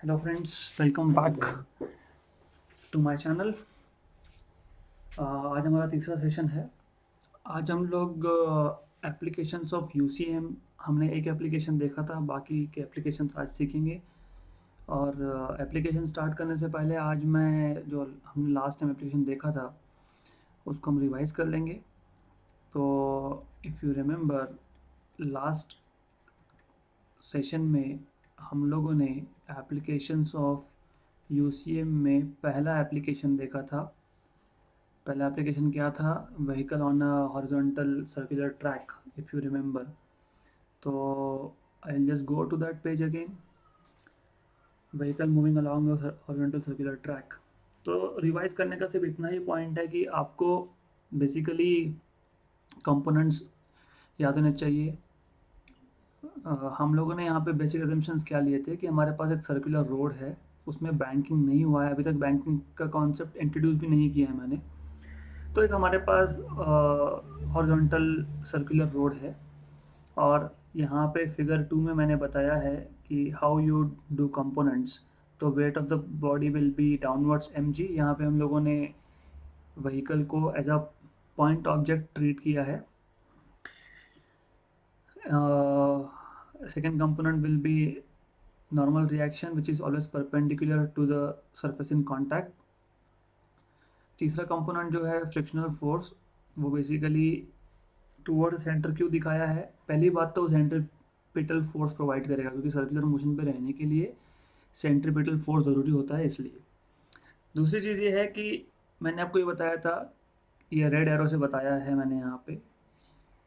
Hello friends, welcome back to my channel. आज हमारा तीसरा सेशन है। आज हम लोग एप्लीकेशंस ऑफ यूसीएम, हमने एक एप्लीकेशन देखा था, बाकी के एप्लीकेशंस आज सीखेंगे। और एप्लीकेशन स्टार्ट करने से पहले आज मैं जो हमने लास्ट टाइम एप्लीकेशन देखा था उसको हम रिवाइज कर लेंगे। तो if you remember, last session में हम लोगों ने एप्लीकेशंस ऑफ यूसीएम में पहला एप्लीकेशन देखा था। पहला एप्लीकेशन क्या था? Vehicle on a horizontal circular track, if you remember. तो I will just go to that page again. Vehicle moving along horizontal circular track. तो रिवाइज करने का सिर्फ इतना ही पॉइंट है कि आपको बेसिकली कंपोनेंट्स याद होने चाहिए। हम लोगों ने यहाँ पे बेसिक अजम्पशंस क्या लिए थे कि हमारे पास एक सर्कुलर रोड है, उसमें बैंकिंग नहीं हुआ है अभी तक, बैंकिंग का कॉन्सेप्ट इंट्रोड्यूस भी नहीं किया है मैंने। तो एक हमारे पास हॉरिजॉन्टल सर्कुलर रोड है। और यहाँ पे फिगर 2 में मैंने बताया है कि हाउ यू डू कंपोनेंट्स। तो weight of the body will be downwards mg। यहाँ पे हम लोगों ने व्हीकल को as a point object treat किया है। Second component will be normal reaction which is always perpendicular to the surface in contact। तीसरा कंपोनेंट जो है फ्रिक्शनल फोर्स, वो बेसिकली टूवर्ड सेंटर क्यों दिखाया है? पहली बात तो सेंट्रीपिटल फोर्स प्रोवाइड करेगा, क्योंकि सर्कुलर मोशन पे रहने के लिए सेंट्रीपिटल फोर्स ज़रूरी होता है, इसलिए। दूसरी चीज़ ये है कि मैंने आपको ये बताया था, ये रेड एरो से बताया है मैंने यहाँ पे,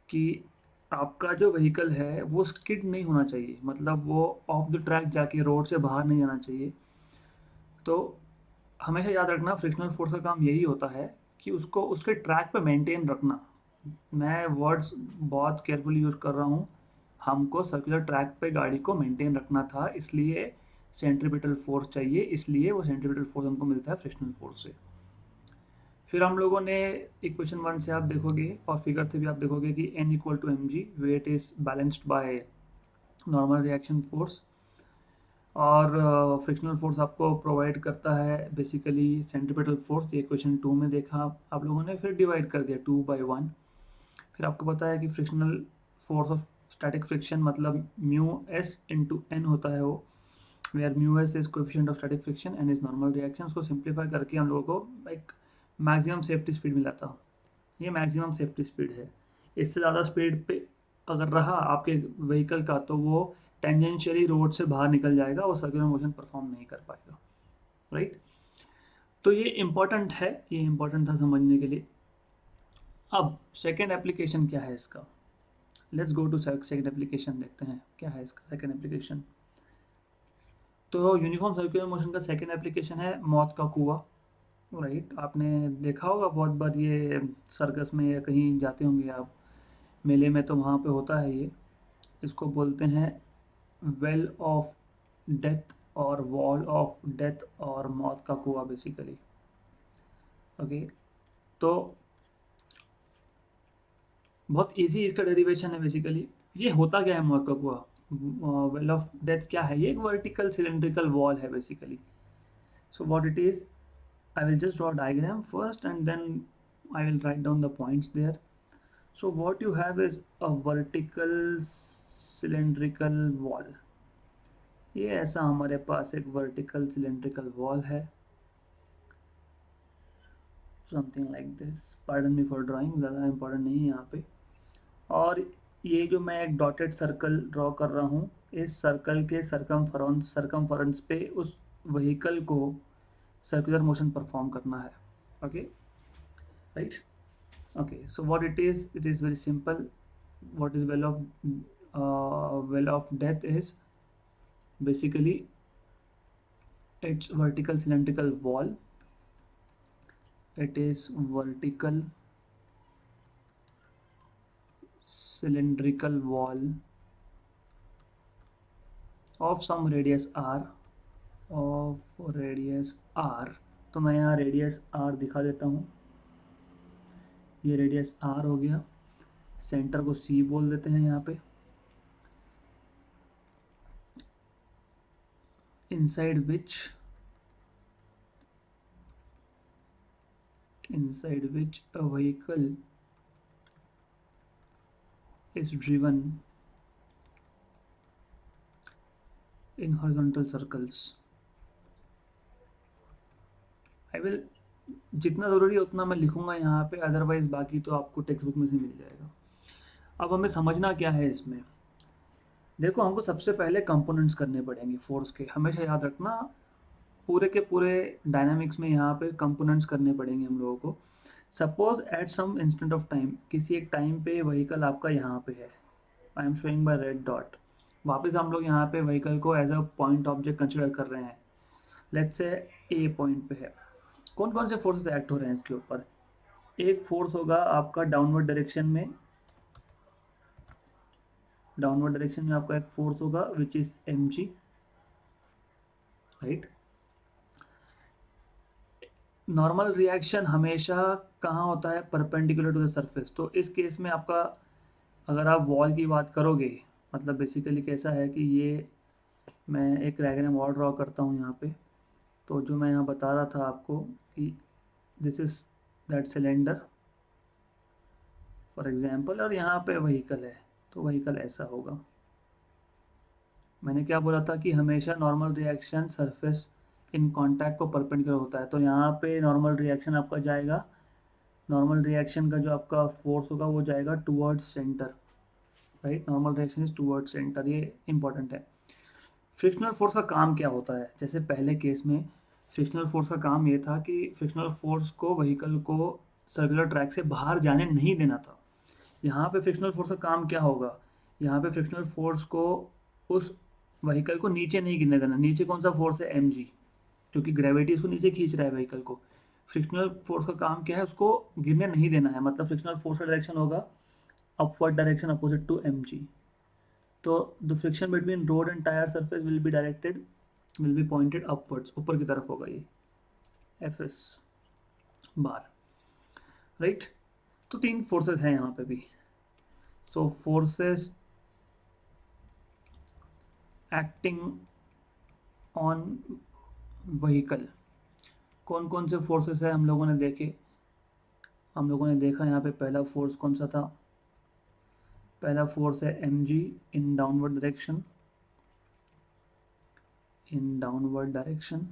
कि आपका जो व्हीकल है वो स्किड नहीं होना चाहिए, मतलब वो ऑफ द ट्रैक जाके रोड से बाहर नहीं आना चाहिए। तो हमेशा याद रखना, फ्रिक्शनल फोर्स का काम यही होता है कि उसको उसके ट्रैक पे मेंटेन रखना। मैं वर्ड्स बहुत केयरफुली यूज़ कर रहा हूँ। हमको सर्कुलर ट्रैक पे गाड़ी को मेंटेन रखना था, इसलिए सेंट्रीपिटल फोर्स चाहिए, इसलिए वो सेंट्रीपिटल फोर्स हमको मिलता है फ्रिक्शनल फोर्स से। फिर हम लोगों ने इक्वेशन 1 से आप देखोगे और फिगर से भी आप देखोगे कि n equal to M g, weight is balanced by normal reaction force. और फ्रिक्शनल फोर्स आपको प्रोवाइड करता है बेसिकली सेंट्रीपिटल फोर्स। ये क्वेश्चन 2 में देखा आप लोगों ने, फिर डिवाइड कर दिया 2/1। फिर आपको पता है कि frictional force of static friction मतलब म्यू एस इंटू एन होता है वो, where mu s is coefficient of static friction, n is normal reaction. उसको सिंप्लीफाई करके हम लोगों को एक मैक्सिमम सेफ्टी स्पीड मिला था। ये मैक्सिमम सेफ्टी स्पीड है। इससे ज़्यादा स्पीड पे अगर रहा आपके व्हीकल का तो वो टेंजेंशियली रोड से बाहर निकल जाएगा, वो सर्कुलर मोशन परफॉर्म नहीं कर पाएगा, राइट। तो ये इम्पॉर्टेंट है, ये इम्पॉर्टेंट था समझने के लिए। अब सेकेंड एप्लीकेशन क्या है इसका? Let's go to second application, देखते हैं क्या है इसका सेकेंड एप्लीकेशन। तो यूनिफॉर्म सर्कुलर मोशन का सेकेंड एप्लीकेशन है मौत का कुआं, राइट। आपने देखा होगा बहुत बार, ये सर्कस में या कहीं जाते होंगे आप मेले में, तो वहाँ पे होता है ये। इसको बोलते हैं वेल ऑफ डेथ और वॉल ऑफ डेथ और मौत का कुआं बेसिकली। ओके, तो बहुत इजी इसका डेरिवेशन है बेसिकली। ये होता क्या है मौत का कुआं? वेल ऑफ डेथ क्या है? ये एक वर्टिकल सिलेंड्रिकल वॉल है basically. So what it is, I will just draw a diagram first and then I will write down the points there. So what you have is a vertical cylindrical wall। ये ऐसा हमारे पास एक vertical cylindrical wall है, something like this. Pardon me for drawing, ज़्यादा important नहीं है यहाँ पे। और ये जो मैं एक डॉटेड सर्कल ड्रॉ कर रहा हूँ, इस सर्कल के सरकमफरेंस पे उस व्हीकल को सर्कुलर मोशन परफॉर्म करना है। Okay, right. Okay, so what it is very simple. What is well of death is basically its vertical cylindrical wall. It is vertical cylindrical wall of some radius r, of radius r। तो मैं यहाँ radius r दिखा देता हूँ। ये radius r हो गया, centre को c बोल देते हैं यहाँ पे। inside which a vehicle is driven in horizontal circles. I will, जितना ज़रूरी है उतना मैं लिखूंगा यहाँ पे, अदरवाइज बाकी तो आपको टेक्स्ट बुक में से मिल जाएगा। अब हमें समझना क्या है इसमें, देखो हमको सबसे पहले कंपोनेंट्स करने पड़ेंगे फोर्स के, हमेशा याद रखना पूरे के पूरे डायनामिक्स में यहाँ पे कंपोनेंट्स करने पड़ेंगे हम लोगों को। Suppose at some instant of time, किसी एक टाइम पे व्हीकल आपका यहाँ पे है, I am showing by red dot, वापस हम लोग यहाँ पे व्हीकल को as a point object consider कर रहे हैं, लेट्स से ए पॉइंट पे है। कौन कौन से फोर्सेस एक्ट हो रहे हैं इसके ऊपर, एक फोर्स होगा आपका डाउनवर्ड डायरेक्शन में, आपका एक फोर्स होगा which is mg, right. Normal reaction हमेशा कहाँ होता है, परपेंडिकुलर टू द सरफेस। तो इस केस में आपका, अगर आप वॉल की बात करोगे, मतलब बेसिकली कैसा है कि ये मैं एक डायग्राम और ड्रॉ करता हूँ यहाँ पे। तो जो मैं यहाँ बता रहा था आपको कि this is that cylinder for example, और यहाँ पे व्हीकल है, तो व्हीकल ऐसा होगा। मैंने क्या बोला था कि हमेशा normal reaction surface in contact को परपेंडिकुलर होता है, तो यहाँ पे नॉर्मल रिएक्शन आपका जाएगा, नॉर्मल रिएक्शन का जो आपका फोर्स होगा वो जाएगा towards centre, right. Normal reaction is towards centre, ये इंपॉर्टेंट है। फ्रिक्शनल फोर्स का काम क्या होता है, जैसे पहले केस में फ्रिक्शनल फोर्स का काम ये था कि फ्रिक्शनल फोर्स को व्हीकल को सर्कुलर ट्रैक से बाहर जाने नहीं देना था। यहाँ पे फ्रिक्शनल फोर्स का काम क्या होगा, यहाँ पे फ्रिक्शनल फोर्स को उस व्हीकल को नीचे नहीं गिरने देना। नीचे कौन सा फोर्स है, mg, क्योंकि ग्रेविटी उसको नीचे खींच रहा है व्हीकल को। फ्रिक्शनल फोर्स का काम क्या है, उसको गिरने नहीं देना है, मतलब फ्रिक्शनल फोर्स का डायरेक्शन होगा upward direction opposite to mg। तो the friction between road and tyre surface will be pointed upwards, ऊपर की तरफ होगा ये Fs बार, राइट। तो तीन फोर्सेस हैं यहाँ पे भी। सो फोर्सेस एक्टिंग ऑन व्हीकल, कौन कौन से फोर्सेस है हम लोगों ने देखे, हम लोगों ने देखा यहाँ पे पहला फोर्स कौन सा था, पहला फोर्स है mg इन डाउनवर्ड डायरेक्शन,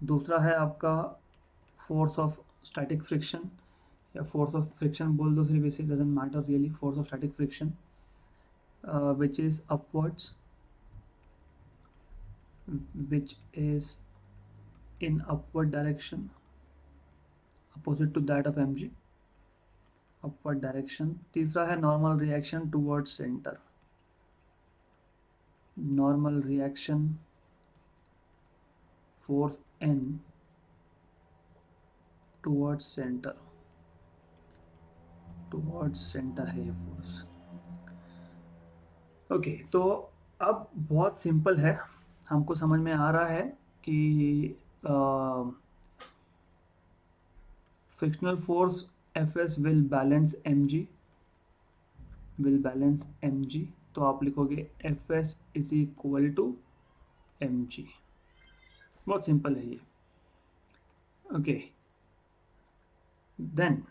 दूसरा है आपका फोर्स ऑफ स्टैटिक फ्रिक्शन, या फोर्स ऑफ फ्रिक्शन बोल दो फिर, वैसे doesn't matter really, force of static friction which is upwards, which is in upward direction opposite to that of mg, upward direction। तीसरा है normal reaction towards centre, normal reaction force n towards centre है ये force. Okay, तो अब बहुत simple है, हमको समझ में आ रहा है कि frictional force Fs will balance mg, तो आप लिखोगे Fs is equal to mg। बहुत सिंपल है ये, ओके। देन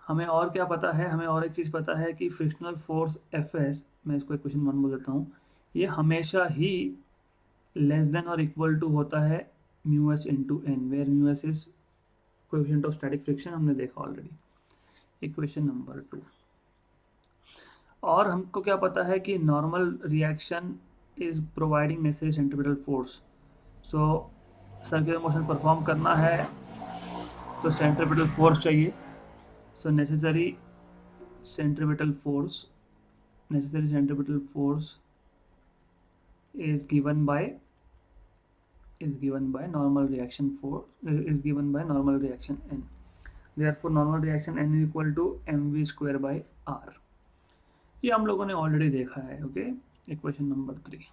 हमें और क्या पता है, हमें और एक चीज़ पता है कि फ्रिक्शनल फोर्स Fs, मैं इसको इक्वेशन 1 बोल देता हूँ, ये हमेशा ही लेस देन और इक्वल टू होता है μs into n, where μs is coefficient of static friction, हमने देखा ऑलरेडी, इक्वेशन नंबर 2। और हमको क्या पता है कि normal reaction is providing necessary centripetal force, so circular motion perform करना है तो सेंट्रीपिटल फोर्स चाहिए। सो necessary centripetal force is given by normal reaction n, therefore normal reaction n is equal to mv square by r। ये हम लोगों ने already देखा है, ओके, इक्वेशन नंबर 3,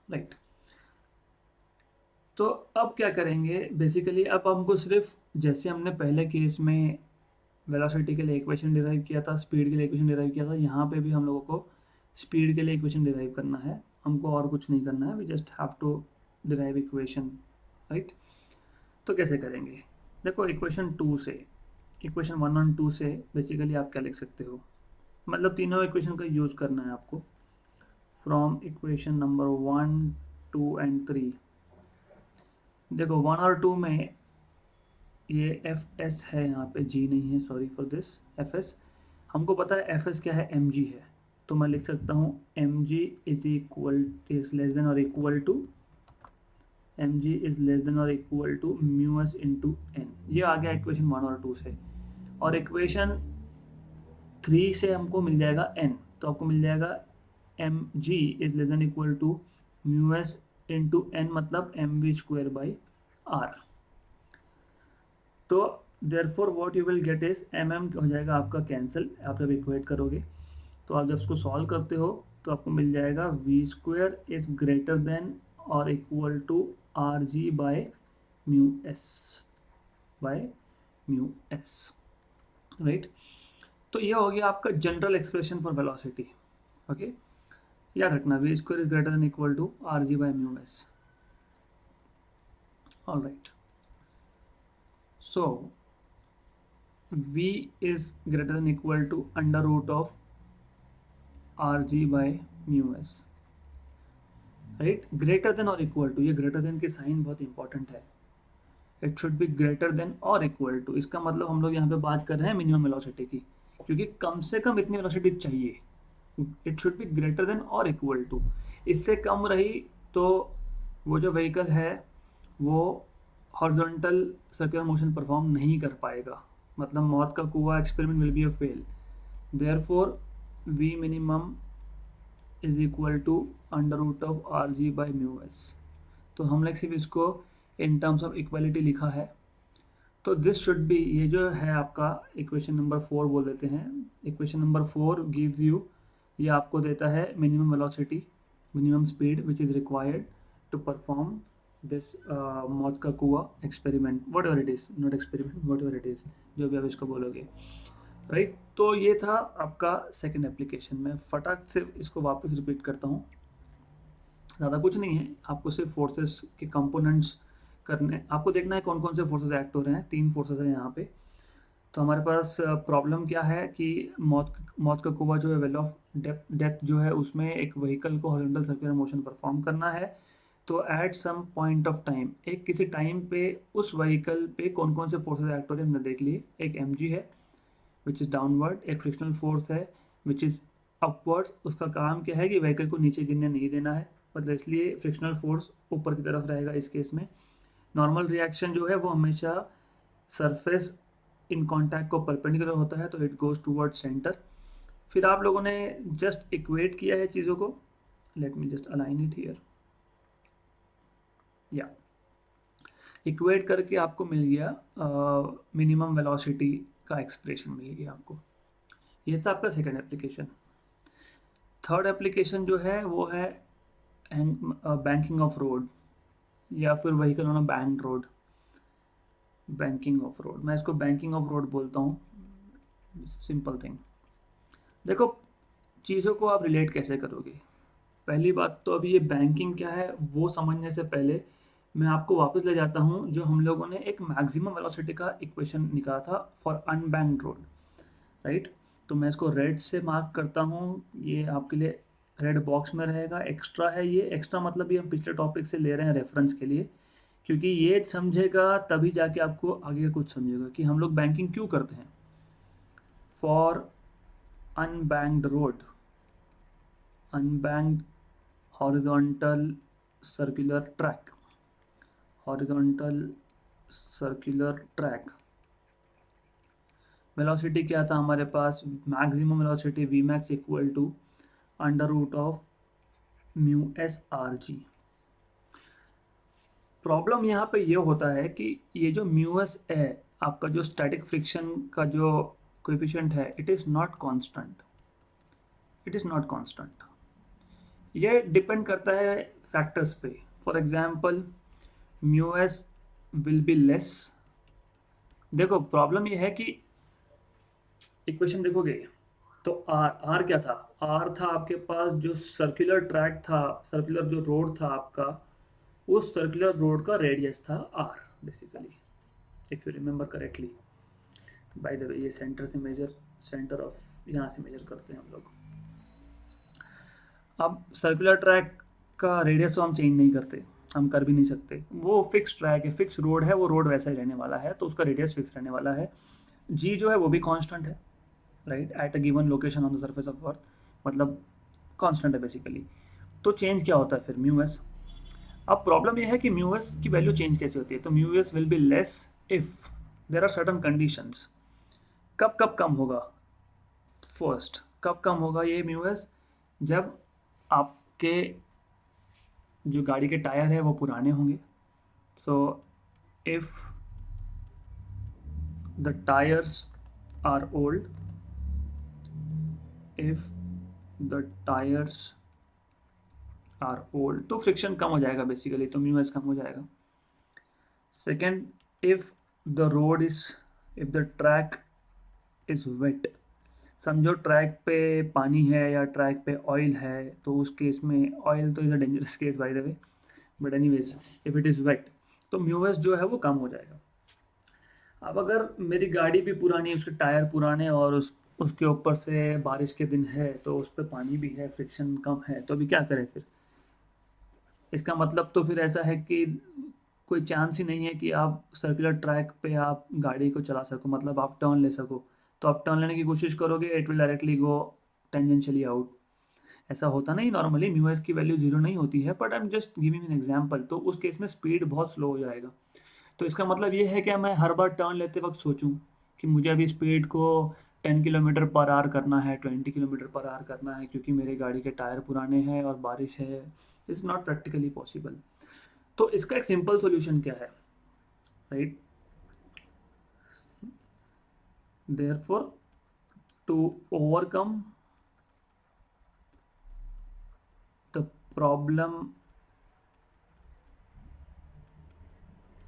राइट। तो अब क्या करेंगे, बेसिकली अब हमको सिर्फ जैसे हमने पहले केस में वेलोसिटी के लिए इक्वेशन डिराइव किया था, स्पीड के लिए इक्वेशन डिराइव किया था, यहाँ पे भी हम लोगों को स्पीड के लिए इक्वेशन डिराइव करना है, हमको और कुछ नहीं करना है, we just have to derive equation, right. तो कैसे करेंगे, देखो इक्वेशन 2 से, इक्वेशन 1 और 2 से बेसिकली आप क्या लिख सकते हो, मतलब तीनों इक्वेशन का यूज़ करना है आपको। फ्रॉम इक्वेशन नंबर 1, 2 एंड 3, देखो 1 और 2 में ये एफ एस है, यहाँ पे जी नहीं है, sorry for this, F S, हमको पता है एफ एस क्या है, एम जी है, तो मैं लिख सकता हूँ M G is less than और equal to, M G is less than और equal to mu S into N. ये आ गया इक्वेशन 1 और 2 से। और इक्वेशन 3 से हमको मिल जाएगा एन, तो आपको मिल जाएगा M G is less than equal to mu S into N, मतलब M we square by R. तो therefore what you will get is M M हो जाएगा आपका कैंसिल, आप जब इक्वेट करोगे, तो आप जब इसको सॉल्व करते हो तो आपको मिल जाएगा V square is greater than और equal to R G by mu S, by mu S, right. तो ये हो गया आपका general expression for velocity, okay. याद रखना V square is greater than equal to R G by mu S, all right. So v is greater than equal to under root of rg by mu s, right. Greater than और equal to, ये greater than की sign बहुत important है, it should be greater than और equal to, इसका मतलब हम लोग यहाँ पे बात कर रहे हैं मिनिमम वेलोसिटी की, क्योंकि कम से कम इतनी वेलोसिटी चाहिए, it should be greater than और इक्वल टू। इससे कम रही तो वो जो व्हीकल है वो हॉरिजॉन्टल सर्कुलर मोशन परफॉर्म नहीं कर पाएगा, मतलब मौत का कुआं experiment will be a fail. Therefore v minimum is equal to under root of are g by mu s. तो हमने सिर्फ इसको इन टर्म्स ऑफ इक्वालिटी लिखा है, तो दिस शुड बी, ये जो है आपका इक्वेशन नंबर 4 बोल देते हैं, इक्वेशन नंबर 4 गिव्स यू, ये आपको देता है minimum velocity, minimum speed which is required to perform this मौत का कुआं experiment, whatever it is, not experiment, whatever it is, जो भी आप इसको बोलोगे, राइट। तो ये था आपका सेकेंड एप्लीकेशन। मैं फटाक से इसको वापस रिपीट करता हूँ, ज़्यादा कुछ नहीं है, आपको सिर्फ फोर्सेस के कंपोनेंट्स करने, आपको देखना है कौन कौन से फोर्सेस एक्ट हो रहे हैं, 3 फोर्सेस हैं यहाँ पे। तो हमारे पास प्रॉब्लम क्या है कि मौत का कुआं जो है, वेल ऑफ डेप्थ जो है, उसमें एक व्हीकल को हॉरिजॉन्टल सर्कुलर मोशन परफॉर्म करना है। तो at some point of time, एक किसी टाइम पे उस व्हीकल पे कौन कौन से फोर्सेस एक्ट हो रहे हैं हमने देख लिए। एक एम है विच इज़ डाउनवर्ड, एक फ्रिक्शनल फोर्स है विच इज़ अपवर्ड्स, उसका काम क्या है कि व्हीकल को नीचे गिरने नहीं देना है, मतलब इसलिए फ्रिक्शनल फोर्स ऊपर की तरफ रहेगा इस केस में। नॉर्मल रिएक्शन जो है वो हमेशा सरफेस इन कॉन्टैक्ट को परपेंडिकुलर होता है, तो इट गोज टूवर्ड सेंटर। फिर आप लोगों ने जस्ट इक्वेट किया है चीज़ों को, let me just align it here, या इक्वेट करके आपको मिल गया मिनिमम वेलोसिटी का एक्सप्रेशन मिल गया आपको। ये था आपका सेकेंड एप्लीकेशन। थर्ड एप्लीकेशन जो है वो है बैंकिंग ऑफ रोड, या फिर vehicle on a banked road, banking of road, मैं इसको बैंकिंग ऑफ रोड बोलता हूँ, सिंपल थिंग। देखो चीज़ों को आप रिलेट कैसे करोगे, पहली बात तो अभी ये बैंकिंग क्या है वो समझने से पहले मैं आपको वापस ले जाता हूँ, जो हम लोगों ने एक मैक्सिमम वेलोसिटी का इक्वेशन निकाला था फॉर अनबैंक्ड रोड, राइट। तो मैं इसको रेड से मार्क करता हूँ, ये आपके लिए रेड बॉक्स में रहेगा, एक्स्ट्रा है, ये एक्स्ट्रा मतलब ये हम पिछले टॉपिक से ले रहे हैं रेफरेंस के लिए, क्योंकि ये समझेगा तभी जाके आपको आगे का कुछ समझेगा कि हम लोग बैंकिंग क्यों करते हैं। For unbanked road, unbanked horizontal circular track, horizontal circular track, velocity क्या था हमारे पास, maximum velocity V max equal to under root of mu S R G. Problem यहाँ पे ये होता है कि ये जो म्यू एस है आपका, जो स्टैटिक फ्रिक्शन का जो कोएफिशिएंट है, it is not constant, it is not constant, ये डिपेंड करता है फैक्टर्स पे। For example mu s will be less, देखो प्रॉब्लम ये है कि इक्वेशन देखोगे तो आर आर क्या था? आर था आपके पास जो सर्कुलर ट्रैक था, सर्कुलर जो रोड था आपका, उस सर्कुलर रोड का रेडियस था r basically, if you remember correctly. By the way ये सेंटर से मेजर, सेंटर ऑफ यहाँ से मेजर करते हैं हम लोग। अब सर्कुलर ट्रैक का रेडियस तो हम चेंज नहीं करते, हम कर भी नहीं सकते, वो फिक्स ट्रैक है, फिक्स रोड है, वो रोड वैसा ही रहने वाला है, तो उसका रेडियस फिक्स रहने वाला है। जी जो है वो भी कांस्टेंट है, right, at a given location on the surface of earth, मतलब कांस्टेंट है बेसिकली। तो चेंज क्या होता है फिर? Mu S. अब प्रॉब्लम यह है कि म्यू एस की वैल्यू चेंज कैसे होती है? तो mu s will be less if there are certain conditions. कब कब कम होगा? फर्स्ट, कब कम होगा ये म्यू एस? जब आपके जो गाड़ी के टायर है वो पुराने होंगे। So if the tyres are old, if the tyres are old, तो फ्रिक्शन कम हो जाएगा बेसिकली, तो म्यू एस कम हो जाएगा। Second, if the road is, if the track is wet, समझो ट्रैक पे पानी है या ट्रैक पे ऑयल है, तो उस केस में, ऑयल तो is a dangerous case by the way, but anyways if it is wet, तो म्यू एस जो है वो कम हो जाएगा। अब अगर मेरी गाड़ी भी पुरानी, उसके टायर पुराने, और उसके ऊपर से बारिश के दिन है, तो उस पर पानी भी है, फ्रिक्शन कम है, तो अभी क्या करें फिर? इसका मतलब तो फिर ऐसा है कि कोई चांस ही नहीं है कि आप सर्कुलर ट्रैक पे आप गाड़ी को चला सको, मतलब आप टर्न ले सको। तो आप टर्न लेने की कोशिश करोगे, it will directly go tangentially out. ऐसा होता नहीं, नॉर्मली म्यू एस की वैल्यू जीरो नहीं होती है, but I am just giving an example. तो उस केस में स्पीड बहुत स्लो हो जाएगा। तो इसका मतलब ये है कि मैं हर बार टर्न लेते वक्त सोचूं कि मुझे अभी स्पीड को 10 किलोमीटर पर आवर करना है, 20 किलोमीटर पर आवर करना है, क्योंकि मेरे गाड़ी के टायर पुराने हैं और बारिश है। It's not practically possible. तो इसका एक सिंपल सॉल्यूशन क्या है, right? Therefore to overcome the problem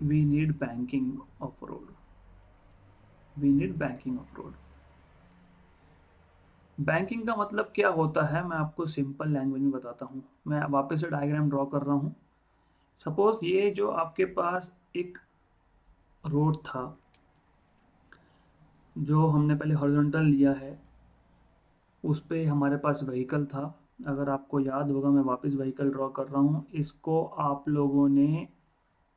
we need banking of road, we need banking of road. Banking का मतलब क्या होता है, मैं आपको सिंपल लैंग्वेज में बताता हूँ। मैं वापस से डायग्राम ड्रॉ कर रहा हूँ। सपोज ये जो आपके पास एक रोड था, जो हमने पहले हॉरिजॉन्टल लिया है, उस पे हमारे पास व्हीकल था। अगर आपको याद होगा, मैं वापस व्हीकल ड्रॉ कर रहा हूँ, इसको आप लोगों ने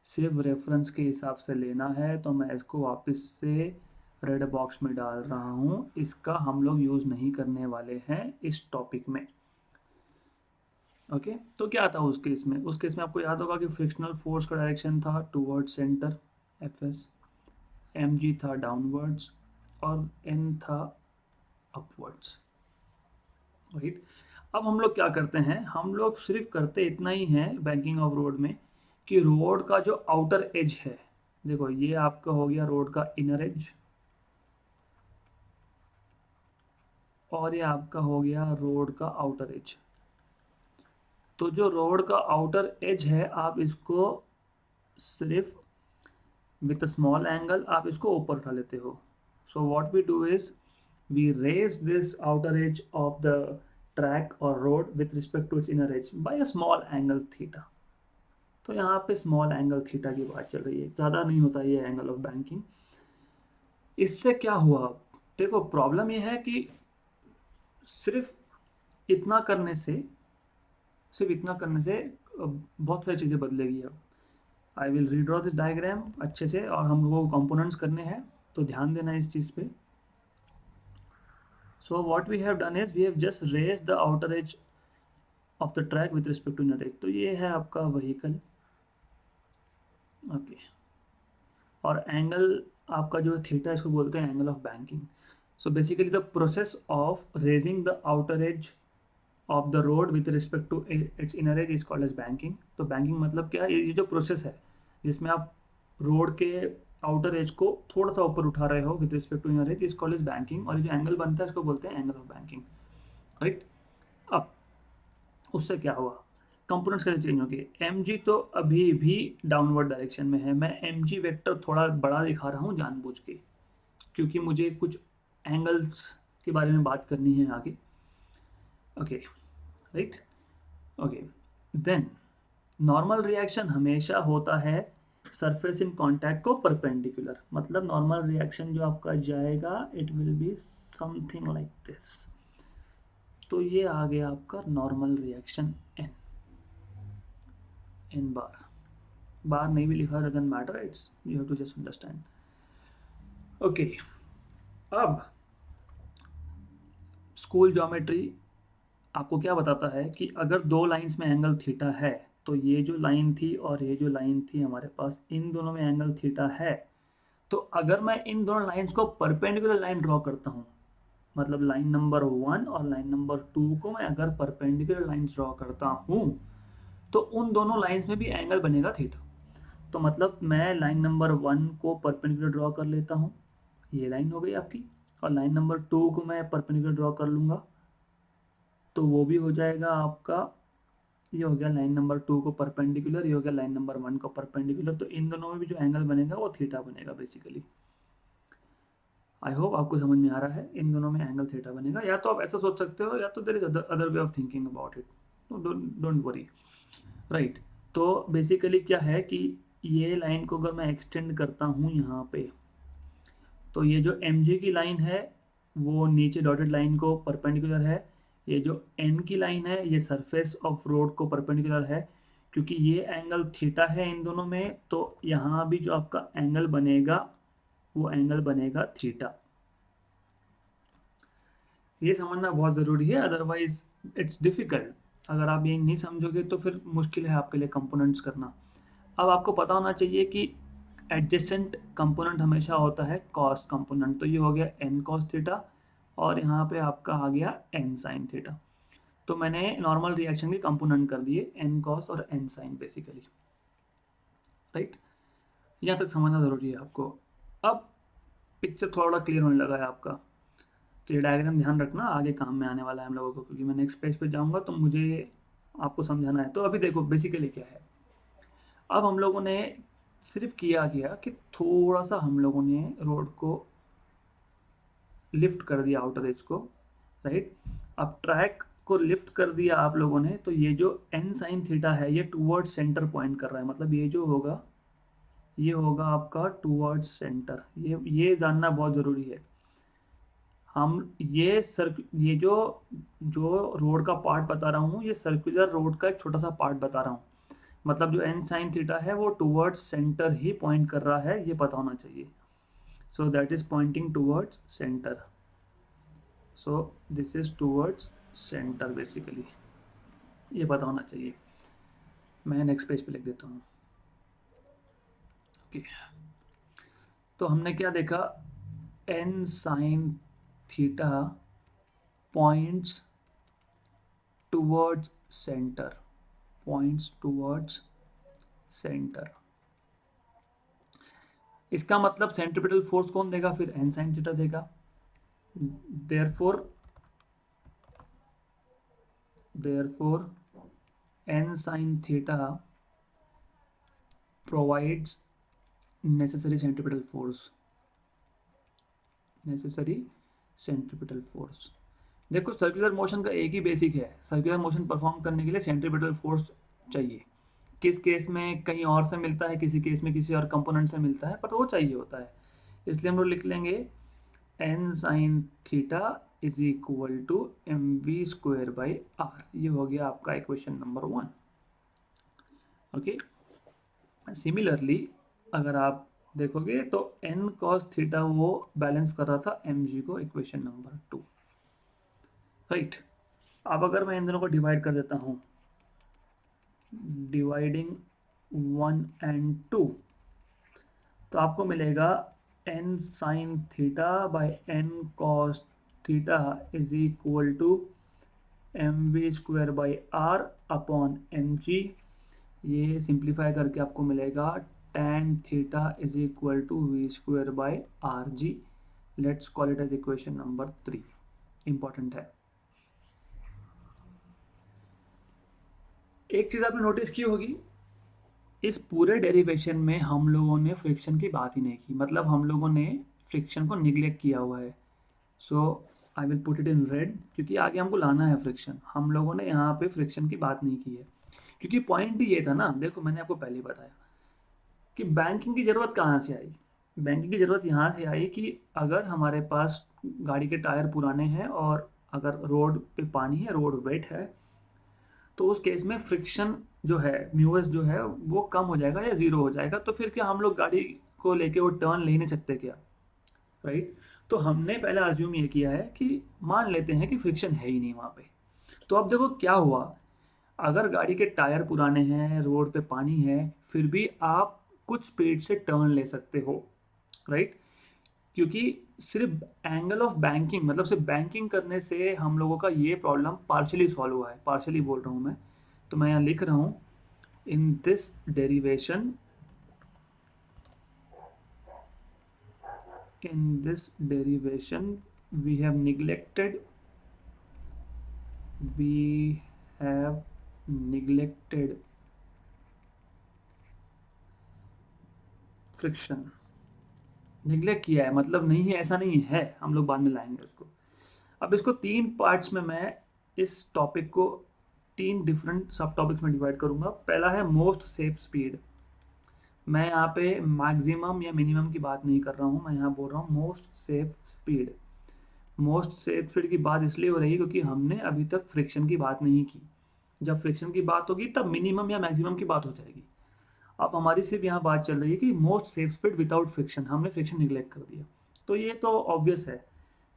सिर्फ रेफरेंस के हिसाब से लेना है, तो मैं इसको वापस से रेड बॉक्स में डाल रहा हूँ। इसका हम लोग यूज़ नहीं करने वाले हैं इस टॉपिक में। ओके, तो क्या था उस केस में? उस केस में आपको याद होगा कि फ्रिक्शनल फोर्स का डायरेक्शन था toward centre, f s, m g था डाउनवर्ड्स, और एन था अपवर्ड्स, राइट। अब हम लोग क्या करते हैं? हम लोग सिर्फ करते इतना ही है बैंकिंग ऑफ रोड में, कि रोड का जो आउटर एज है, देखो ये आपका हो गया रोड का इनर एज, और ये आपका हो गया रोड का आउटर एज। तो जो रोड का आउटर एज है, आप इसको सिर्फ विथ अ स्मॉल एंगल आप इसको ऊपर उठा लेते हो। So what we do is, we raise this outer edge of the track और road with respect to its inner edge by a small angle theta. तो यहाँ पे स्मॉल एंगल थीटा की बात चल रही है, ज़्यादा नहीं होता ये एंगल ऑफ बैंकिंग। इससे क्या हुआ? देखो प्रॉब्लम ये है कि सिर्फ इतना करने से, सिर्फ इतना करने से बहुत सारी चीज़ें बदलेगी। अब I will redraw this diagram अच्छे से, और हम लोगों को कंपोनेंट्स करने हैं, तो ध्यान देना इस चीज़ पे। So what we have done is we have just raise the outer edge of the track with respect to inner edge. तो ये है आपका व्हीकल, ओके। और एंगल आपका जो थीटा, इसको बोलते हैं angle of banking. So basically the process of raising the outer edge of the road with respect to its inner edge is called as banking. तो बैंकिंग मतलब क्या है? ये जो प्रोसेस है जिसमें आप रोड के आउटर एज को थोड़ा सा ऊपर उठा रहे हो with respect to inner edge, is called as banking. और ये जो एंगल बनता है इसको बोलते हैं एंगल ऑफ बैंकिंग, राइट। अब उससे क्या हुआ? कंपोनेंट्स कैसे चेंज होंगे? एम जी तो अभी भी डाउनवर्ड डायरेक्शन में है। मैं एम जी वेक्टर थोड़ा बड़ा दिखा रहा हूँ जानबूझ के, क्योंकि मुझे कुछ एंगल्स के बारे में बात करनी है आगे। Okay, right. Okay, then normal reaction हमेशा होता है सरफेस इन कांटेक्ट को परपेंडिकुलर, मतलब नॉर्मल रिएक्शन जो आपका जाएगा it will be something like this. तो ये आ गया आपका नॉर्मल रिएक्शन एन बार नहीं भी लिखा doesn't matter, it's you have to just understand. Okay, अब स्कूल ज्योमेट्री आपको क्या बताता है कि अगर दो लाइंस में एंगल थीटा है, तो ये जो लाइन थी और ये जो लाइन थी हमारे पास, इन दोनों में एंगल थीटा है। तो अगर मैं इन दोनों लाइंस को परपेंडिकुलर लाइन ड्रॉ करता हूँ, मतलब लाइन नंबर 1 और लाइन नंबर 2 को मैं अगर परपेंडिकुलर लाइंस ड्रॉ करता हूँ, तो उन दोनों लाइंस में भी एंगल बनेगा थीटा। तो मतलब मैं लाइन नंबर 1 को परपेंडिकुलर ड्रॉ कर लेता हूँ, ये लाइन हो गई आपकी, और लाइन नंबर 2 को मैं परपेंडिकुलर ड्रॉ कर लूँगा, तो वो भी हो जाएगा आपका, ये हो गया लाइन नंबर 2 को परपेंडिकुलर, ये हो गया लाइन नंबर 1 को परपेंडिकुलर। तो इन दोनों में भी जो एंगल बनेगा वो थीटा बनेगा बेसिकली। आई होप आपको समझ में आ रहा है, इन दोनों में एंगल थीटा बनेगा। या तो आप ऐसा सोच सकते हो, या तो there is other way of thinking about it, don't worry, right. तो बेसिकली क्या है कि ये लाइन को अगर मैं एक्सटेंड करता हूँ यहाँ पे, तो ये जो एम की लाइन है वो नीचे डॉटेड लाइन को परपेंडिकुलर है। ये जो एन की लाइन है ये सरफेस ऑफ रोड को परपेंडिकुलर है। क्योंकि ये एंगल थीटा है इन दोनों में, तो यहाँ भी जो आपका एंगल बनेगा वो एंगल बनेगा थीटा। ये समझना बहुत ज़रूरी है, अदरवाइज इट्स डिफ़िकल्ट। अगर आप ये नहीं समझोगे तो फिर मुश्किल है आपके लिए कंपोनेंट्स करना। अब आपको पता होना चाहिए कि एडजेसेंट कंपोनेंट हमेशा होता है कॉस कंपोनेंट। तो ये हो गया एन कॉस थीटा, और यहाँ पे आपका आ गया एन साइन थीटा। तो मैंने नॉर्मल रिएक्शन के कंपोनेंट कर दिए एन कॉस और एन साइन बेसिकली, राइट। यहाँ तक समझना ज़रूरी है आपको। अब पिक्चर थोड़ा क्लियर होने लगा है आपका। तो ये डायग्राम ध्यान रखना, आगे काम में आने वाला है हम लोगों को, क्योंकि मैं नेक्स्ट पेज पे जाऊँगा तो मुझे आपको समझाना है। तो अभी देखो बेसिकली क्या है। अब हम लोगों ने सिर्फ किया कि थोड़ा सा हम लोगों ने रोड को लिफ्ट कर दिया, आउटर एज को, राइट। अब ट्रैक को लिफ्ट कर दिया आप लोगों ने, तो ये जो एन साइन थीटा है ये टूवर्ड्स सेंटर पॉइंट कर रहा है, मतलब ये जो होगा ये होगा आपका टूवर्ड्स सेंटर। ये जानना बहुत ज़रूरी है। हम ये जो जो रोड का पार्ट बता रहा हूँ, ये सर्कुलर रोड का एक छोटा सा पार्ट बता रहा हूँ। मतलब जो एन साइन थीटा है वो टूवर्ड्स सेंटर ही पॉइंट कर रहा है, ये पता होना चाहिए। So that is pointing towards centre, so this is towards centre basically, ये पता होना चाहिए। मैं नेक्स्ट पेज पे लिख देता हूँ। ओके, तो हमने क्या देखा, n sine theta points towards centre, points towards centre. इसका मतलब सेंट्रीपिटल फोर्स कौन देगा, फिर एन साइन थीटा देगा। therefore n sin theta provides necessary centripetal force। देखो सर्कुलर मोशन का एक ही बेसिक है, सर्कुलर मोशन परफॉर्म करने के लिए सेंट्रीपिटल फोर्स चाहिए। किस केस में कहीं और से मिलता है, किसी केस में किसी और कंपोनेंट से मिलता है, पर वो चाहिए होता है। इसलिए हम लोग लिख लेंगे n sine theta is equal to m we square by r. ये हो गया आपका इक्वेशन नंबर 1। ओके, सिमिलरली अगर आप देखोगे तो एन कॉस थीटा वो बैलेंस कर रहा था एम जी को, इक्वेशन नंबर 2, राइट। अब अगर मैं इन दोनों को डिवाइड कर देता हूँ, डिवाइडिंग 1 and 2, तो आपको मिलेगा n sine theta by n cos theta is equal to m we square by r upon m g. ये सिंप्लीफाई करके आपको मिलेगा tan theta is equal to v square by are g. Let's call it as equation number 3, important है। एक चीज़ आपने notice की होगी, इस पूरे डेरिवेशन में हम लोगों ने फ्रिक्शन की बात ही नहीं की, मतलब हम लोगों ने फ्रिक्शन को निगलेक्ट किया हुआ है। So I will put it in red, क्योंकि आगे हमको लाना है फ्रिक्शन। हम लोगों ने यहाँ पे फ्रिक्शन की बात नहीं की है, क्योंकि पॉइंट ही ये था ना, देखो मैंने आपको पहले ही बताया कि बैंकिंग की ज़रूरत कहाँ से आई। बैंकिंग की ज़रूरत यहाँ से आई कि अगर हमारे पास गाड़ी के टायर पुराने हैं और अगर रोड पे पानी है, रोड वेट है, तो उस केस में फ्रिक्शन जो है, म्यूएस जो है वो कम हो जाएगा या ज़ीरो हो जाएगा। तो फिर क्या हम लोग गाड़ी को लेके वो टर्न ले नहीं सकते क्या, राइट? तो हमने पहले अज्यूम ये किया है कि मान लेते हैं कि फ्रिक्शन है ही नहीं वहाँ पे। तो अब देखो क्या हुआ, अगर गाड़ी के टायर पुराने हैं, रोड पे पानी है, फिर भी आप कुछ स्पीड से टर्न ले सकते हो, राइट? क्योंकि सिर्फ एंगल ऑफ बैंकिंग, मतलब सिर्फ बैंकिंग करने से हम लोगों का ये प्रॉब्लम पार्शली सॉल्व हुआ है। पार्शली बोल रहा हूँ मैं, तो मैं यहाँ लिख रहा हूँ, in this derivation, we have neglected we have neglected friction. Neglect किया है मतलब नहीं है, ऐसा नहीं है, हम लोग बाद में लाएंगे उसको। अब इसको तीन पार्ट्स में मैं इस टॉपिक को तीन डिफरेंट सब टॉपिक्स में डिवाइड करूंगा। पहला है मोस्ट सेफ स्पीड। मैं यहाँ पे मैक्सिमम या मिनिमम की बात नहीं कर रहा हूँ, मैं यहाँ बोल रहा हूँ most safe speed. Most safe speed की बात इसलिए हो रही है क्योंकि हमने अभी तक फ्रिक्शन की बात नहीं की। जब फ्रिक्शन की बात होगी तब मिनिमम या मैक्सिमम की बात हो जाएगी। अब हमारी सिर्फ यहाँ बात चल रही है कि most safe speed without friction, हमने फ्रिक्शन निगलेक्ट कर दिया। तो ये तो ऑब्वियस है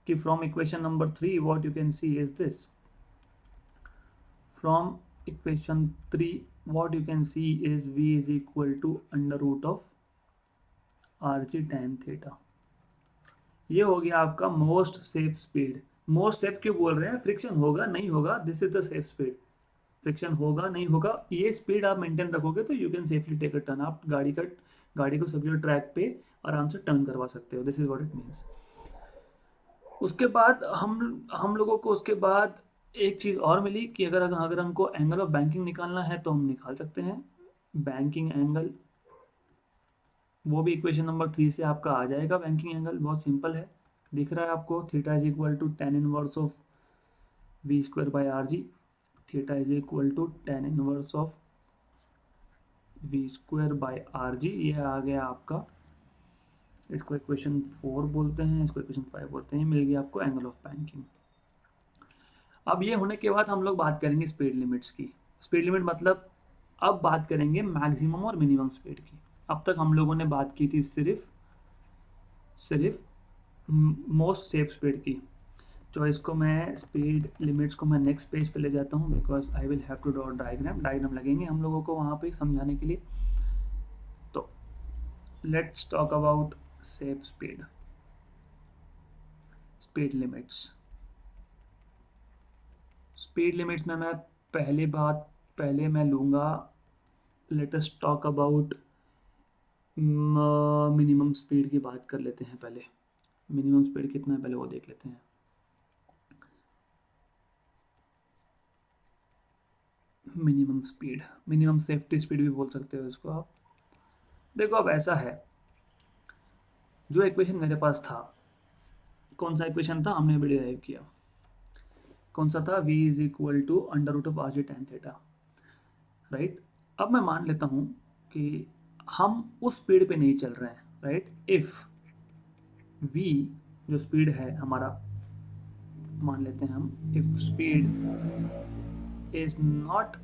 कि from equation number 3 what you can see is this, from equation 3 what you can see is v is equal to under root of rg tan theta। ये हो गया आपका most safe speed. Most safe क्यों बोल रहे हैं, friction होगा नहीं होगा, this is the safe speed. Friction होगा नहीं होगा, ये स्पीड आप मेंटेन रखोगे तो you can safely take a turn. आप गाड़ी को सर्कुलर ट्रैक पे आराम से टर्न करवा सकते हो, this is what it means. उसके बाद हम लोगों को उसके बाद एक चीज़ और मिली कि अगर अगर हमको एंगल ऑफ बैंकिंग निकालना है तो हम निकाल सकते हैं बैंकिंग एंगल। वो भी इक्वेशन नंबर 3 से आपका आ जाएगा। बैंकिंग एंगल बहुत सिंपल है, दिख रहा है आपको, theta is equal to tan inverse of we square by are g. Theta is equal to tan inverse of we square by are g. ये आ गया आपका, इसको इक्वेशन 4 बोलते हैं, इसको इक्वेशन 5 बोलते हैं। मिल गया आपको एंगल ऑफ बैंकिंग। अब ये होने के बाद हम लोग बात करेंगे स्पीड लिमिट्स की। स्पीड लिमिट मतलब अब बात करेंगे मैक्सिमम और मिनिमम स्पीड की। अब तक हम लोगों ने बात की थी सिर्फ मोस्ट सेफ स्पीड की। तो इसको मैं स्पीड लिमिट्स को मैं नेक्स्ट पेज पे ले जाता हूँ, because I will have to draw diagram लगेंगे हम लोगों को वहाँ पे समझाने के लिए। तो let's talk about safe speed, speed limits. Speed limits में मैं पहले मैं लूँगा, let us talk about minimum speed की बात कर लेते हैं पहले। मिनिमम स्पीड कितना है पहले वो देख लेते हैं। Minimum speed, minimum safety speed भी बोल सकते हो इसको आप। देखो अब ऐसा है, जो इक्वेशन मेरे पास था, कौन सा इक्वेशन था, हमने भी डिराइव किया, कौन सा था, v is equal to under root of R G tan theta, right? अब मैं मान लेता हूँ कि हम उस स्पीड पे नहीं चल रहे हैं, राइट? इफ v जो स्पीड है हमारा, मान लेते हैं हम, if speed is not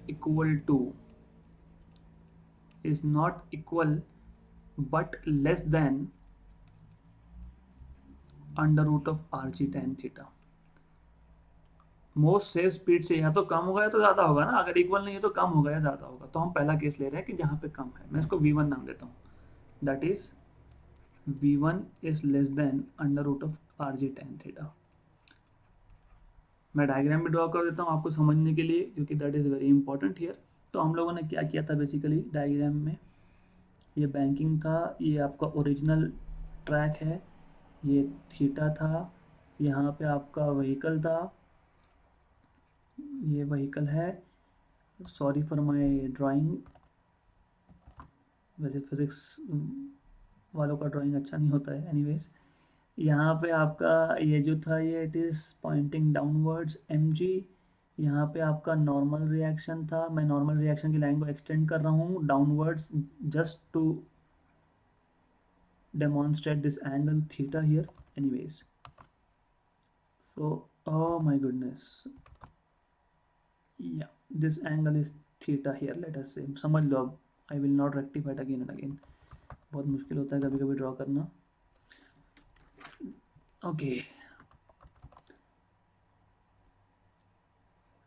equal but less than under root of R G tan theta. Most safe speed से या तो कम होगा या तो ज़्यादा होगा ना, अगर इक्वल नहीं है तो कम होगा या ज़्यादा होगा। तो हम पहला केस ले रहे हैं कि जहाँ पे कम है, मैं इसको v1 नाम देता हूँ, that is v1 is less than under root of R G tan theta. मैं डायग्राम भी ड्रॉ कर देता हूँ आपको समझने के लिए, क्योंकि that is very important here. तो हम लोगों ने क्या किया था बेसिकली डायग्राम में, ये बैंकिंग था, ये आपका ओरिजिनल ट्रैक है, ये थीटा था, यहाँ पे आपका व्हीकल था, ये व्हीकल है। सॉरी फॉर माय ड्राइंग, वैसे फिजिक्स वालों का ड्राइंग अच्छा नहीं होता है, एनीवेज। यहाँ पे आपका ये जो था ये it is pointing downwards mg। यहाँ पे आपका नॉर्मल रिएक्शन था, मैं नॉर्मल रिएक्शन की लाइन को एक्सटेंड कर रहा हूँ downwards just to demonstrate this angle theta here anyways. So oh my goodness, yeah, this angle is theta here, let us say समझ लो अब। I will not rectify it again and again, बहुत मुश्किल होता है कभी कभी ड्रॉ करना। Okay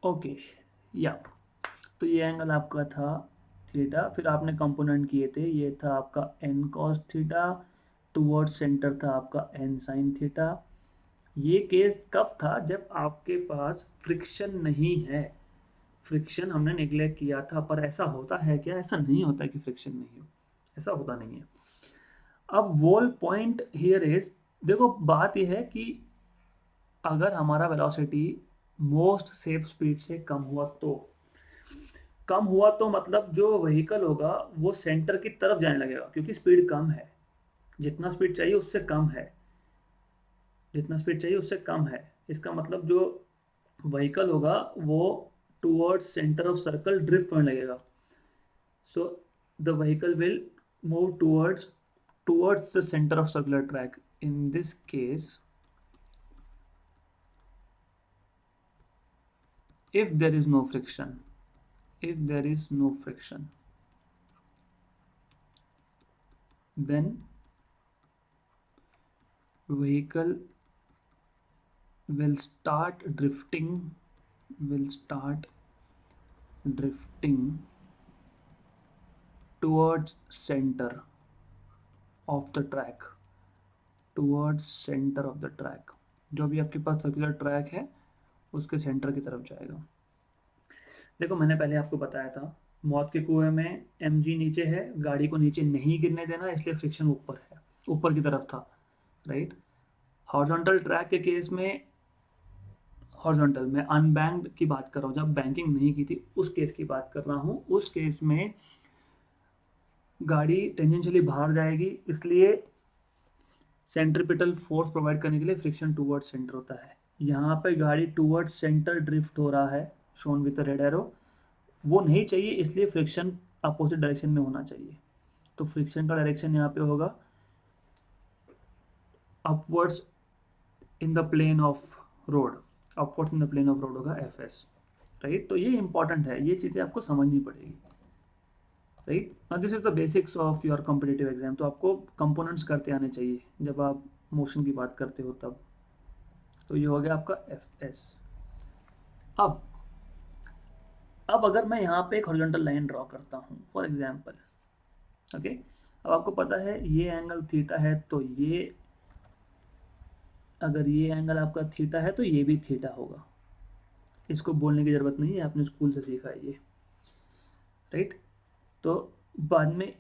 okay या, तो ये एंगल आपका था थीटा, फिर आपने कंपोनेंट किए थे, ये था आपका n cos theta, towards centre था आपका n sin थीटा। ये केस कब था, जब आपके पास फ्रिक्शन नहीं है। फ्रिक्शन हमने निगलेक्ट किया था, पर ऐसा होता है क्या? ऐसा नहीं होता है कि फ्रिक्शन नहीं हो, ऐसा होता नहीं है। अब वोल पॉइंट हियर इज, देखो बात यह है कि अगर हमारा वेलोसिटी मोस्ट सेफ स्पीड से कम हुआ तो, कम हुआ तो मतलब जो व्हीकल होगा वो सेंटर की तरफ जाने लगेगा, क्योंकि स्पीड कम है, जितना स्पीड चाहिए उससे कम है, जितना स्पीड चाहिए उससे कम है। इसका मतलब जो व्हीकल होगा वो towards centre of circle drift होने लगेगा। So the vehicle will move towards the center of circular track. In this case, if there is no friction, if there is no friction, then vehicle will start drifting, will start drifting towards center of the track, towards center of the track। जो भी आपके पास circular track है उसके centre की तरफ जाएगा। देखो मैंने पहले आपको बताया था, मौत के कुएं में mg नीचे है, गाड़ी को नीचे नहीं गिरने देना, इसलिए फ्रिक्शन ऊपर है, ऊपर की तरफ था, राइट। हॉरिजॉन्टल ट्रैक के केस में, हॉरिजॉन्टल में अनबैंक्ड की बात कर रहा हूँ, जब बैंकिंग नहीं की थी उस केस की बात कर रहा हूँ। उस केस में गाड़ी टेंजेंशियली बाहर जाएगी, इसलिए सेंट्रीपिटल फोर्स प्रोवाइड करने के लिए फ्रिक्शन टूवर्ड्स सेंटर होता है। यहाँ पे गाड़ी टूवर्ड्स सेंटर ड्रिफ्ट हो रहा है, शोन विद रेड एरो, वो नहीं चाहिए, इसलिए फ्रिक्शन अपोजिट डायरेक्शन में होना चाहिए। तो फ्रिक्शन का डायरेक्शन यहाँ पे होगा upwards in the plane of road, upwards in the plane of road होगा एफ एस, राइट। तो ये इंपॉर्टेंट है, ये चीज़ें आपको समझनी पड़ेगी, right. This is the basics of your competitive exam. तो आपको कंपोनेंट्स करते आने चाहिए जब आप मोशन की बात करते हो तब। तो ये हो गया आपका एफ एस। अब अब अगर मैं यहाँ पे एक हॉरिजॉन्टल लाइन ड्रॉ करता हूँ फॉर एग्जाम्पल, ओके, अब आपको पता है ये एंगल थीटा है, तो ये अगर ये एंगल आपका थीटा है तो ये भी थीटा होगा, इसको बोलने की ज़रूरत नहीं है, आपने स्कूल से सीखा है ये, राइट। तो बाद में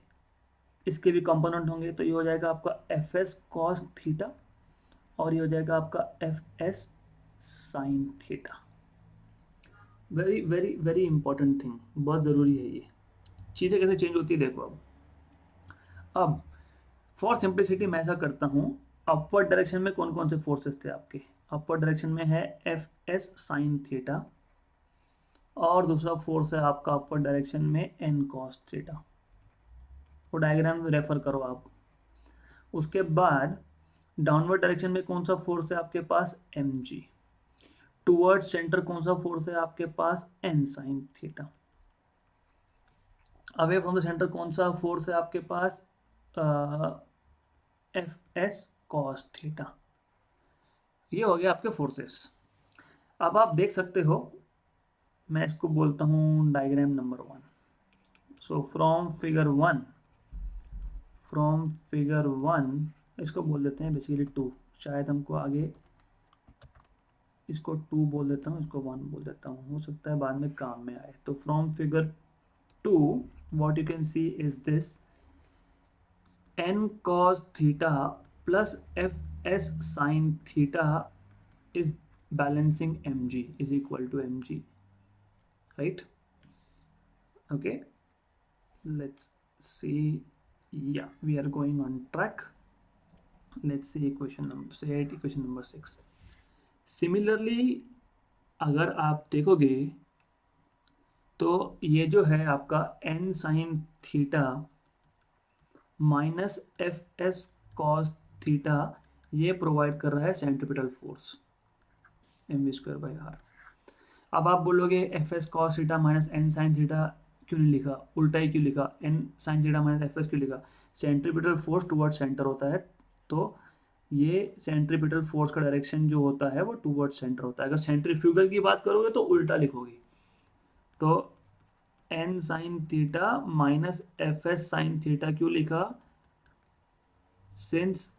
इसके भी कंपोनेंट होंगे, तो ये हो जाएगा आपका एफ एस कॉस थीटा और ये हो जाएगा आपका F S sine theta. Very very very important thing, बहुत ज़रूरी है ये। चीज़ें कैसे चेंज होती है देखो। अब फॉर सिंप्लिसिटी मैं ऐसा करता हूँ, अपवर्ड डायरेक्शन में कौन कौन से फोर्सेस थे आपके? अपवर्ड डायरेक्शन में है एफ एस साइन थीटा और दूसरा फोर्स है आपका अपवर्ड डायरेक्शन में एन कॉस थीटा। वो डायग्राम रेफर करो आप। उसके बाद डाउनवर्ड डायरेक्शन में कौन सा फोर्स है आपके पास? M G. टूवर्ड सेंटर कौन सा फोर्स है आपके पास? N sine theta. Away from the centre कौन सा फोर्स है आपके पास? F S cos theta. ये हो गया आपके फोर्सेस। अब आप देख सकते हो, मैं इसको बोलता हूँ diagram number 1। So from figure 1, from figure 1 इसको बोल देते हैं बेसिकली 2, शायद हमको आगे इसको 2 बोल देता हूँ, इसको 1 बोल देता हूँ, हो सकता है बाद में काम में आए। तो from figure 2 what you can see is this n cos theta plus fs sin theta is balancing mg is equal to mg, right? Okay, let's see. Yeah, we are going on track. Let's see equation number 6. Similarly अगर आप देखोगे तो ये जो है आपका n sine theta minus F S cos theta, ये provide कर रहा है सेंट्रीपिटल फोर्स mv²/r. अब आप बोलोगे F S cos theta minus N sine theta क्यों नहीं लिखा, उल्टा ही क्यों लिखा, N sine theta minus F S क्यों लिखा? सेंट्रीपिटल फोर्स टुवर्ड सेंटर होता है, तो ये सेंट्रीपिटल फोर्स का डायरेक्शन जो होता है वो टुवर्ड सेंटर होता है. अगर सेंट्रीफ्यूगल की बात करोगे तो उल्टा लिखोगे, तो N sine theta minus F S sine theta क्यों लिखा? Since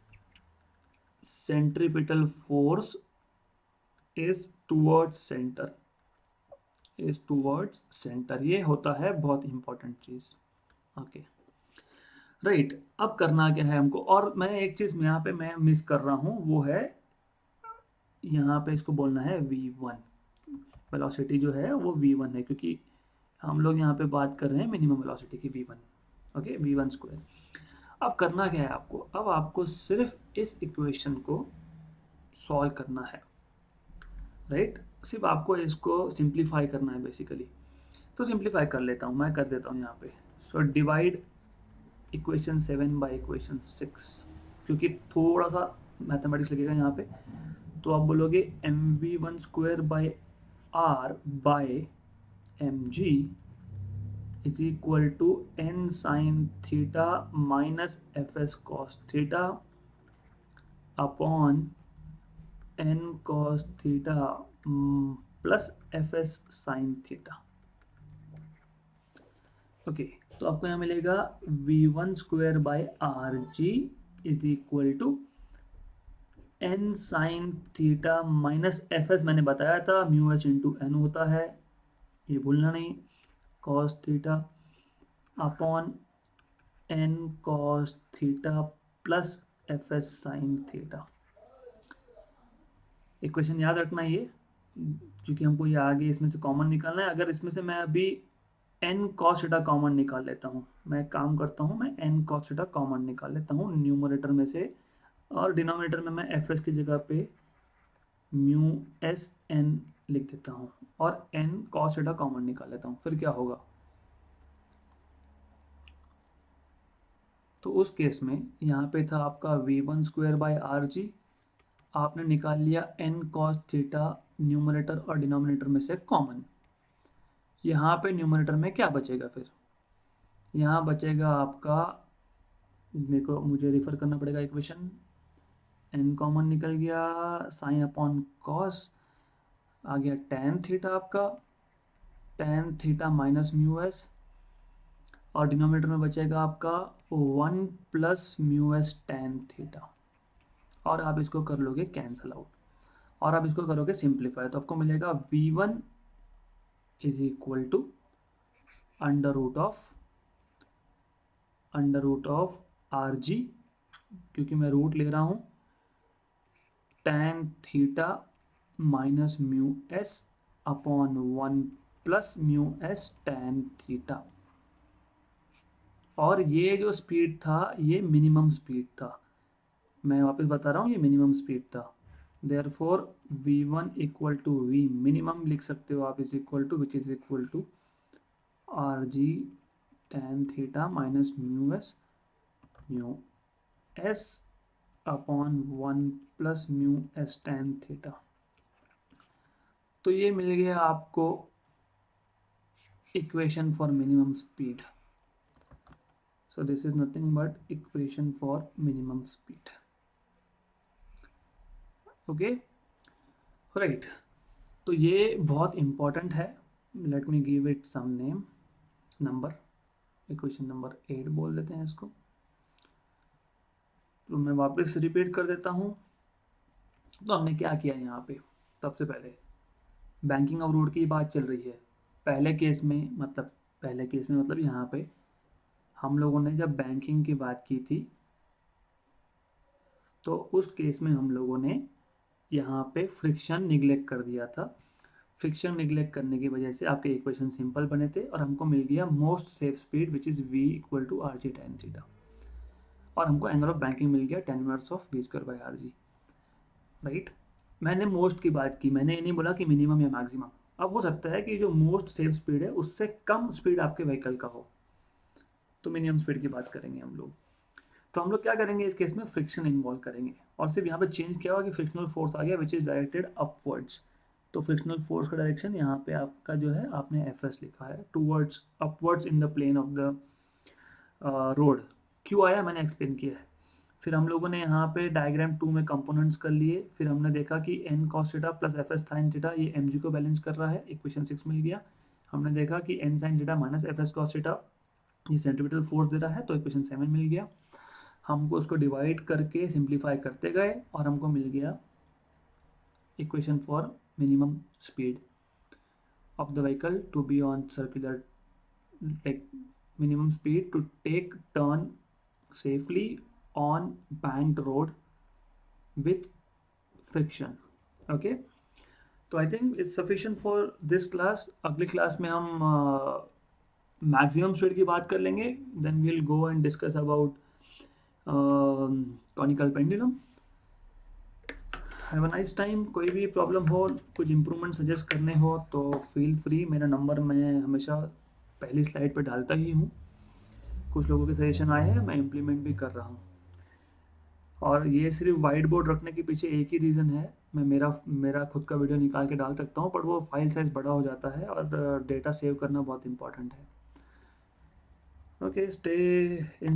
centripetal force is towards centre, ये होता है बहुत इंपॉर्टेंट चीज. Okay right. अब करना क्या है हमको, और मैं एक चीज यहाँ पे मैं मिस कर रहा हूँ, वो है यहाँ पे इसको बोलना है v1. वेलोसिटी जो है वो v1 है, क्योंकि हम लोग यहाँ पे बात कर रहे हैं मिनिमम वेलोसिटी की v1. Okay v1². अब करना क्या है आपको, अब आपको सिर्फ इस इक्वेशन को सॉल्व करना है, राइट. सिर्फ आपको इसको सिंप्लीफाई करना है बेसिकली. तो सिंप्लीफाई कर लेता हूँ, मैं कर देता हूँ यहाँ पे. So divide equation 7 by equation 6, क्योंकि थोड़ा सा मैथमेटिक्स लगेगा यहाँ पे. तो आप बोलोगे mv1² by mg is equal to n sine theta minus F S cos theta upon n cos theta plus F S sine theta. Okay, तो आपको यहाँ मिलेगा v1²/rg is equal to n sine theta minus F S, मैंने बताया था mu H into n होता है, ये भूलना नहीं, cos theta upon n cos theta plus F S sine theta. Equation याद रखना ये, क्योंकि हमको ये आगे इसमें से कॉमन निकालना है. अगर इसमें से मैं अभी n cos थीटा कॉमन निकाल लेता हूँ, मैं काम करता हूँ, मैं n cos थीटा कॉमन निकाल लेता हूँ न्यूमरेटर में से, और डिनोमिनेटर में मैं एफ एस की जगह पे म्यू एस एन लिख देता हूँ, और n cos थीटा कॉमन निकाल लेता हूँ. फिर क्या होगा, तो उस केस में यहाँ पे था आपका v1²/rg, आपने निकाल लिया n cos थीटा न्यूमरेटर और डिनोमिनेटर में से कॉमन. यहाँ पे न्यूमरेटर में क्या बचेगा, फिर यहाँ बचेगा आपका, मेरे को मुझे रिफर करना पड़ेगा इक्वेशन, n कॉमन निकल गया, साइन अपॉन कॉस आ गया, tan थीटा आपका, tan theta minus mu S, और डिनोमिनेटर में बचेगा आपका 1 plus mu S tan theta, और आप इसको कर लोगे कैंसल आउट, और आप इसको करोगे सिंप्लीफाई, तो आपको मिलेगा v1 is equal to under root of rg, क्योंकि मैं रूट ले रहा हूँ, tan theta minus mu S upon 1 plus mu S tan theta. और ये जो स्पीड था ये मिनिमम स्पीड था, मैं वापस बता रहा हूँ ये मिनिमम स्पीड था. Therefore v1 equal to v minimum लिख सकते हो आप, is equal to which is equal to rg tan theta minus mu S upon 1 plus mu S tan theta. तो ये मिल गया आपको equation for minimum speed. So this is nothing but equation for minimum speed. Okay, right. तो ये बहुत important है. Let me give it some name, number. Equation number 8 बोल देते हैं इसको. तो मैं वापस रिपीट कर देता हूँ. तो हमने क्या किया यहाँ पे, सबसे पहले बैंकिंग ऑफ रूट की बात चल रही है. पहले केस में मतलब यहाँ पे हम लोगों ने जब बैंकिंग की बात की थी, तो उस केस में हम लोगों ने यहाँ पे फ्रिक्शन निगलेक्ट कर दिया था. फ्रिक्शन निगलेक्ट करने की वजह से आपके इक्वेशन सिंपल बने थे, और हमको मिल गया most safe speed which is v equal to R G tan theta. और हमको एंगल ऑफ बैंकिंग मिल गया 10 inverse of we square by are G, right. मैंने मोस्ट की बात की, मैंने ये नहीं बोला कि मिनिमम या मैक्सिमम। अब हो सकता है कि जो मोस्ट सेफ स्पीड है उससे कम स्पीड आपके व्हीकल का हो, तो मिनिमम स्पीड की बात करेंगे हम लोग। तो हम लोग क्या करेंगे इस केस में, फ्रिक्शन इन्वॉल्व करेंगे, और सिर्फ यहाँ पे चेंज क्या हुआ कि फ्रिक्शनल फोर्स आ गया विच इज़ डायरेक्टेड अपवर्ड्स। तो फ्रिक्शनल फोर्स का डायरेक्शन यहाँ पे आपका जो है, आपने एफ एस लिखा है, towards upwards in the plane of the road. क्यों आया मैंने एक्सप्लेन किया है। फिर हम लोगों ने यहाँ पे डायग्राम 2 में कंपोनेंट्स कर लिए, फिर हमने देखा कि N cos theta plus F S sine theta ये एम जी को बैलेंस कर रहा है, इक्वेशन 6 मिल गया। हमने देखा कि N sine theta minus F S cos theta ये सेंट्रीपिटल फोर्स दे रहा है, तो इक्वेशन 7 मिल गया। हमको उसको डिवाइड करके सिंप्लीफाई करते गए और हमको मिल गया equation for minimum speed of the vehicle to be on circular, like minimum speed to take turn safely on banked road with friction. Okay, तो I think it's sufficient for this class. अगली class में हम maximum speed की बात कर लेंगे, then we'll go and discuss about conical pendulum. Have a nice time. कोई भी प्रॉब्लम हो, कुछ इम्प्रूवमेंट सजेस्ट करने हो तो फील फ्री, मेरा नंबर मैं हमेशा पहली स्लाइड पे डालता ही हूँ। कुछ लोगों के सजेशन आए हैं, मैं इम्प्लीमेंट भी कर रहा हूँ। और ये सिर्फ वाइट बोर्ड रखने के पीछे एक ही रीज़न है, मैं मेरा खुद का वीडियो निकाल के डाल सकता हूँ, पर वो फाइल साइज़ बड़ा हो जाता है और डेटा सेव करना बहुत इंपॉर्टेंट है। Okay, stay in